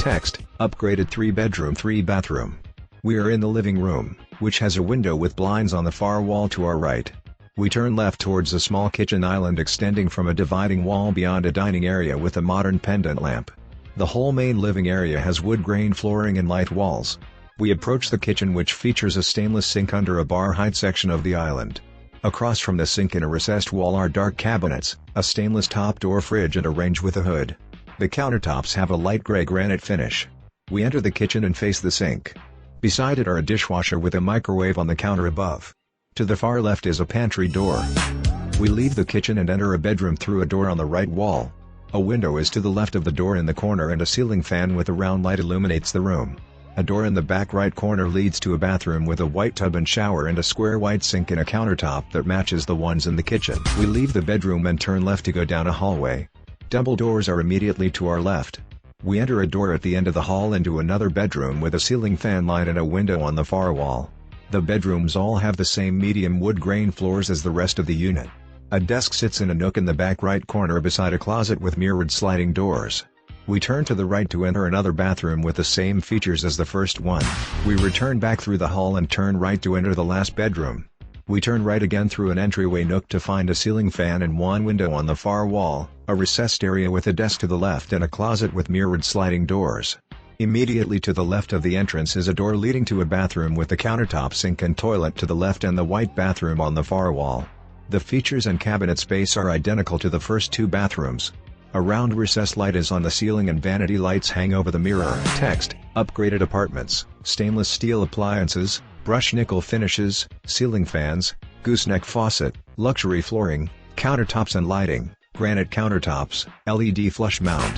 Text: upgraded 3-bedroom 3-bathroom. We are in the living room, which has a window with blinds on the far wall to our right. We turn left towards a small kitchen island extending from a dividing wall beyond a dining area with a modern pendant lamp. The whole main living area has wood grain flooring and light walls. We approach the kitchen, which features a stainless sink under a bar height section of the island. Across from the sink in a recessed wall are dark cabinets, a stainless top door fridge and a range with a hood. The countertops have a light gray granite finish. We enter the kitchen and face the sink. Beside it are a dishwasher with a microwave on the counter above. To the far left is a pantry door. We leave the kitchen and enter a bedroom through a door on the right wall. A window is to the left of the door in the corner, and a ceiling fan with a round light illuminates the room. A door in the back right corner leads to a bathroom with a white tub and shower and a square white sink and a countertop that matches the ones in the kitchen. We leave the bedroom and turn left to go down a hallway. Double doors are immediately to our left. We enter a door at the end of the hall into another bedroom with a ceiling fan light and a window on the far wall. The bedrooms all have the same medium wood grain floors as the rest of the unit. A desk sits in a nook in the back right corner beside a closet with mirrored sliding doors. We turn to the right to enter another bathroom with the same features as the first one. We return back through the hall and turn right to enter the last bedroom. We turn right again through an entryway nook to find a ceiling fan and one window on the far wall, a recessed area with a desk to the left and a closet with mirrored sliding doors. Immediately to the left of the entrance is a door leading to a bathroom with the countertop sink and toilet to the left and the white bathroom on the far wall. The features and cabinet space are identical to the first two bathrooms. A round recessed light is on the ceiling and vanity lights hang over the mirror. Text: upgraded apartments, stainless steel appliances, brushed nickel finishes, ceiling fans, gooseneck faucet, luxury flooring, countertops and lighting, granite countertops, LED flush mount.